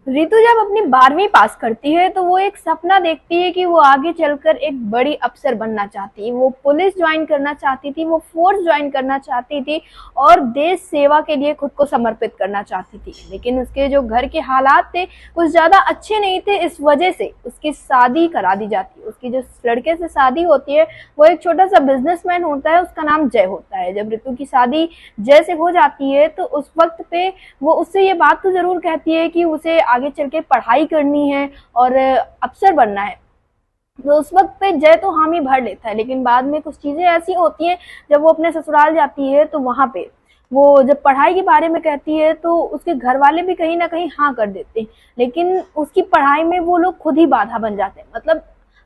रितु जब अपनी 12वीं पास करती है तो वो एक सपना देखती है कि वो आगे चलकर एक बड़ी अफसर बनना चाहती है। वो पुलिस ज्वाइन करना चाहती थी, वो फोर्स ज्वाइन करना चाहती थी और देश सेवा के लिए खुद को समर्पित करना चाहती थी। लेकिन उसके जो घर के हालात थे कुछ ज्यादा अच्छे नहीं थे, इस वजह से उसकी शादी करा दी जाती है। उसकी जो लड़के से शादी होती है वो एक छोटा सा बिजनेसमैन होता है, उसका नाम जय होता है। जब रितु की शादी जय से हो जाती है तो उस वक्त पे वो उससे ये बात तो जरूर कहती है कि उसे आगे चल के पढ़ाई करनी है और अफसर बनना है। तो उस वक्त पे जय तो हामी भर लेता है, लेकिन बाद में कुछ चीजें ऐसी होती हैं। जब वो अपने ससुराल जाती है तो वहां पे वो जब पढ़ाई के बारे में कहती है तो उसके घर वाले भी कहीं ना कहीं हाँ कर देते हैं, लेकिन उसकी पढ़ाई में वो लोग खुद ही बाधा बन जाते हैं। मतलब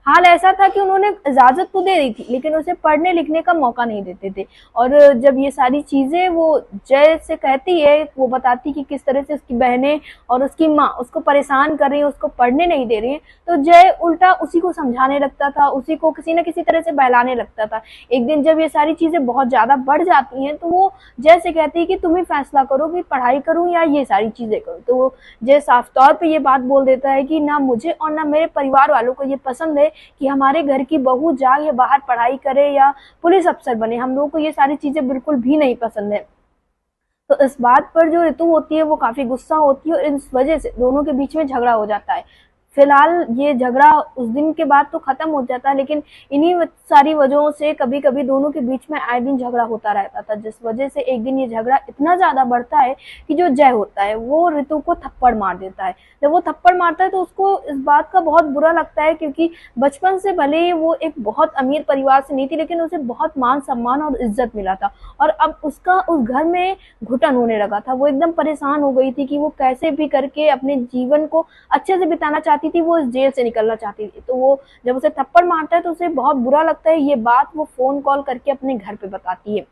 हाल ऐसा था कि उन्होंने इजाजत तो दे दी थी लेकिन उसे पढ़ने लिखने का मौका नहीं देते थे। और जब ये सारी चीजें वो जय से कहती है, वो बताती कि किस तरह से उसकी बहनें और उसकी माँ उसको परेशान कर रही है, उसको पढ़ने नहीं दे रही है, तो जय उल्टा उसी को समझाने लगता था, उसी को किसी न किसी तरह से बहलाने लगता था। एक दिन जब ये सारी चीजें बहुत ज्यादा बढ़ जाती हैं तो वो जय से कहती है कि तुम ही फैसला करो कि पढ़ाई करूं या ये सारी चीजें करूं। तो वो जय साफ तौर पर ये बात बोल देता है कि ना मुझे और ना मेरे परिवार वालों को ये पसंद है कि हमारे घर की बहू जाए या बाहर पढ़ाई करे या पुलिस अफसर बने। हम लोगों को ये सारी चीजें बिल्कुल भी नहीं पसंद है। तो इस बात पर जो ऋतु होती है वो काफी गुस्सा होती है और इस वजह से दोनों के बीच में झगड़ा हो जाता है। फिलहाल ये झगड़ा उस दिन के बाद तो खत्म हो जाता है, लेकिन इन्हीं सारी वजहों से कभी कभी दोनों के बीच में आए दिन झगड़ा होता रहता था, जिस वजह से एक दिन ये झगड़ा इतना ज्यादा बढ़ता है कि जो जय होता है वो ऋतु को थप्पड़ मार देता है। जब वो थप्पड़ मारता है तो उसको इस बात का बहुत बुरा लगता है, क्योंकि बचपन से भले ही वो एक बहुत अमीर परिवार से नहीं थी लेकिन उसे बहुत मान सम्मान और इज्जत मिला था और अब उसका उस घर में घुटन होने लगा था। वो एकदम परेशान हो गई थी कि वो कैसे भी करके अपने जीवन को अच्छे से बिताना चाहती थी, वो इस जेल से निकलना चाहती थी। तो वो जब उसे थप्पड़ मारता है तो उसे बहुत बुरा लगता है। ये बात वो फोन कॉल करके अपने घर पे बताती है।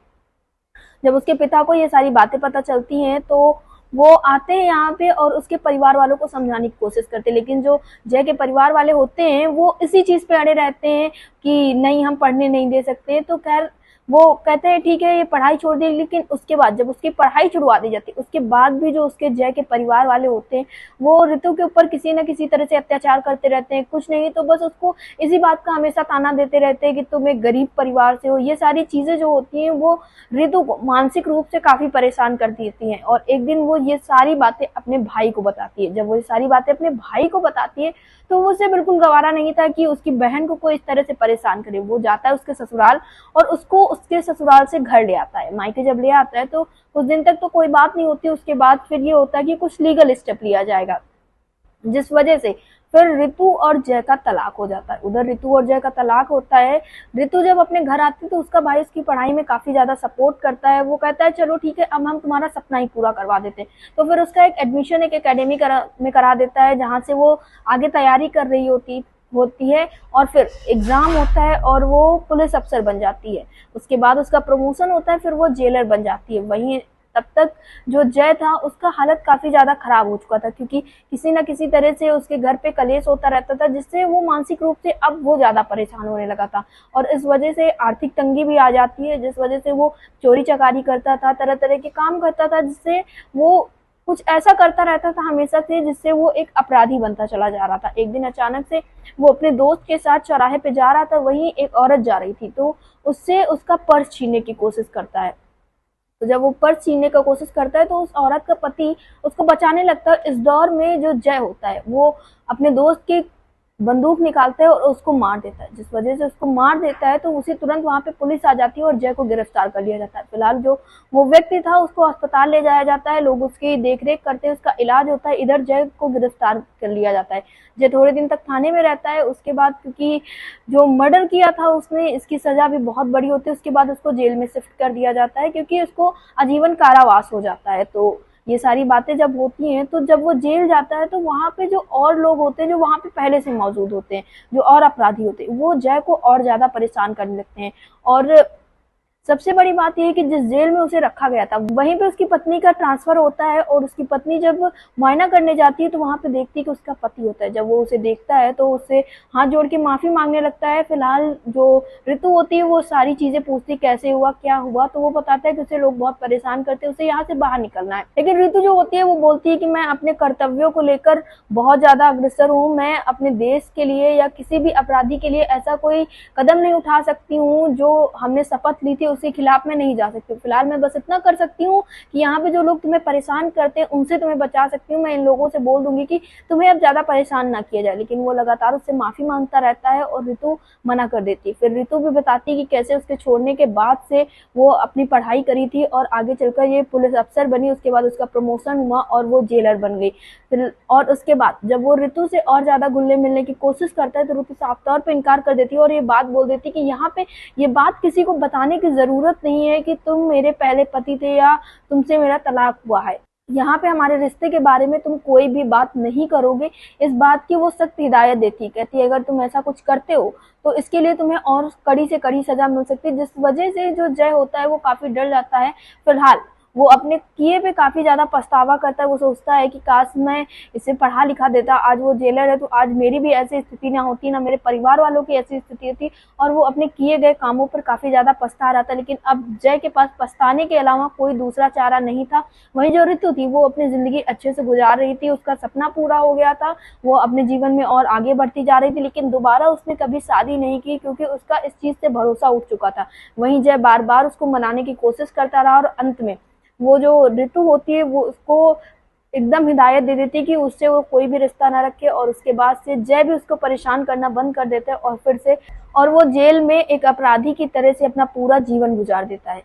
जब उसके पिता को ये सारी बातें पता चलती हैं तो वो आते हैं यहाँ पे और उसके परिवार वालों को समझाने की कोशिश करते हैं, लेकिन जो जय के परिवार वाले होते हैं वो इसी चीज पे अड़े रहते हैं कि नहीं हम पढ़ने नहीं दे सकते। तो खैर वो कहते हैं ठीक है ये पढ़ाई छोड़ दी, लेकिन उसके बाद जब उसकी पढ़ाई छुड़वा दी जाती है उसके बाद भी जो उसके जय के परिवार वाले होते हैं वो ऋतु के ऊपर किसी न किसी तरह से अत्याचार करते रहते हैं। कुछ नहीं तो बस उसको इसी बात का हमेशा ताना देते रहते हैं कि तुम एक गरीब परिवार से हो। ये सारी चीजें जो होती हैं वो ऋतु को मानसिक रूप से काफी परेशान कर देती हैं और एक दिन वो ये सारी बातें अपने भाई को बताती है। जब वो ये सारी बातें अपने भाई को बताती है तो उसे बिल्कुल गवारा नहीं था कि उसकी बहन को कोई इस तरह से परेशान करे। वो जाता है उसके ससुराल और उसको उसके ससुराल से घर ले आता है। मायके जब ले आता है तो कुछ दिन तक तो कोई बात नहीं होती, उसके बाद फिर ये होता है कि कुछ लीगल स्टेप लिया जाएगा, जिस वजह से फिर ऋतु और जय का तलाक हो जाता है। उधर ऋतु और जय का तलाक होता है। ऋतु जब अपने घर आती है तो उसका भाई उसकी पढ़ाई में काफी ज्यादा सपोर्ट करता है। वो कहता है चलो ठीक है अब हम तुम्हारा सपना ही पूरा करवा देते हैं। तो फिर उसका एक एडमिशन एक एकेडमी में करा देता है जहाँ से वो आगे तैयारी कर रही होती है और फिर एग्जाम होता है और वो पुलिस अफसर बन जाती है। उसके बाद उसका प्रमोशन होता है, फिर वो जेलर बन जाती है। वहीं तब तक जो जय था उसका हालत काफी ज्यादा खराब हो चुका था, क्योंकि किसी न किसी तरह से उसके घर पे कलेश होता रहता था जिससे वो मानसिक रूप से अब वो ज्यादा परेशान होने लगा था और इस वजह से आर्थिक तंगी भी आ जाती है, जिस वजह से वो चोरी चकारी करता था, तरह तरह के काम करता था, जिससे वो कुछ ऐसा करता रहता था हमेशा से जिससे वो एक अपराधी बनता चला जा रहा था। एक दिन अचानक से वो अपने दोस्त के साथ चौराहे पे जा रहा था, वहीं एक औरत जा रही थी तो उससे उसका पर्स छीनने की कोशिश करता है। तो जब वो पर्स छीनने का कोशिश करता है तो उस औरत का पति उसको बचाने लगता है। इस दौर में जो जय होता है वो अपने दोस्त की बंदूक निकालता है और उसको मार देता है। जिस वजह से उसको मार देता है तो उसी तुरंत वहां पे पुलिस आ जाती है और जय को गिरफ्तार कर लिया जाता है। फिलहाल जो वो व्यक्ति था उसको अस्पताल ले जाया जाता है, लोग उसकी देखरेख करते हैं, उसका इलाज होता है। इधर जय को गिरफ्तार कर लिया जाता है। जय थोड़े दिन तक थाने में रहता है। उसके बाद क्योंकि जो मर्डर किया था उसने, इसकी सजा भी बहुत बड़ी होती है। उसके बाद उसको जेल में शिफ्ट कर दिया जाता है क्योंकि उसको आजीवन कारावास हो जाता है। तो ये सारी बातें जब होती हैं तो जब वो जेल जाता है तो वहां पे जो और लोग होते हैं जो वहां पे पहले से मौजूद होते हैं, जो और अपराधी होते हैं, वो जय को और ज्यादा परेशान करने लगते हैं और सबसे बड़ी बात ये है कि जिस जेल में उसे रखा गया था वहीं पे उसकी पत्नी का ट्रांसफर होता है और उसकी पत्नी जब मुआयना करने जाती है तो वहां पे देखती है कि उसका पति होता है। जब वो उसे देखता है तो उससे हाथ जोड़ के माफी मांगने लगता है। फिलहाल जो ऋतु होती है वो सारी चीजें पूछती, कैसे हुआ, क्या हुआ, तो वो बताता है कि उसे लोग बहुत परेशान करते हैं, उसे यहाँ से बाहर निकलना है। लेकिन ऋतु जो होती है वो बोलती है कि मैं अपने कर्तव्यों को लेकर बहुत ज्यादा अग्रसर हूँ, मैं अपने देश के लिए या किसी भी अपराधी के लिए ऐसा कोई कदम नहीं उठा सकती हूँ, जो हमने शपथ ली थी उसके खिलाफ मैं नहीं जा सकती। फिलहाल मैं बस इतना कर सकती हूँ कि यहाँ पे जो लोग तुम्हें परेशान करते हैं उनसे तुम्हें बचा सकती हूँ। मैं इन लोगों से बोल दूंगी कि तुम्हें अब ज्यादा परेशान ना किया जाए। लेकिन वो लगातार उससे माफी मांगता रहता है और ऋतु मना कर देती है। फिर ऋतु भी बताती है कि कैसे उसके छोड़ने के बाद से वो अपनी पढ़ाई करी थी और आगे चलकर ये पुलिस अफसर बनी। उसके बाद उसका प्रमोशन हुआ और वो जेलर बन गई। फिर और उसके बाद जब वो ऋतु से और ज्यादा घुलने मिलने की कोशिश करता है तो ऋतु साफ तौर पे इनकार कर देती है और ये बात बोल देती है कि यहाँ पे ये बात किसी को बताने की जरूरत नहीं है कि तुम मेरे पहले पति थे या तुमसे मेरा तलाक हुआ है। यहाँ पे हमारे रिश्ते के बारे में तुम कोई भी बात नहीं करोगे। इस बात की वो सख्त हिदायत देती है, कहती है अगर तुम ऐसा कुछ करते हो तो इसके लिए तुम्हें और कड़ी से कड़ी सजा मिल सकती है। जिस वजह से जो जय होता है वो काफी डर जाता है। फिलहाल वो अपने किए पे काफी ज्यादा पछतावा करता है। वो सोचता है कि काश मैं इसे पढ़ा लिखा देता, आज वो जेलर है तो आज मेरी भी ऐसी स्थिति ना होती, ना मेरे परिवार वालों की ऐसी स्थिति होती। और वो अपने किए गए कामों पर काफी ज्यादा पछता रहा था। लेकिन अब जय के पास पछताने के अलावा कोई दूसरा चारा नहीं था। वहीं जो ऋतु थी वो अपनी जिंदगी अच्छे से गुजार रही थी, उसका सपना पूरा हो गया था, वो अपने जीवन में और आगे बढ़ती जा रही थी। लेकिन दोबारा उसने कभी शादी नहीं की क्योंकि उसका इस चीज से भरोसा उठ चुका था। वहीं जय बार बार उसको मनाने की कोशिश करता रहा और अंत में वो जो ऋतु होती है वो उसको एकदम हिदायत दे देती है कि उससे वो कोई भी रिश्ता ना रखे। और उसके बाद से जय भी उसको परेशान करना बंद कर देता है और फिर से और वो जेल में एक अपराधी की तरह से अपना पूरा जीवन गुजार देता है।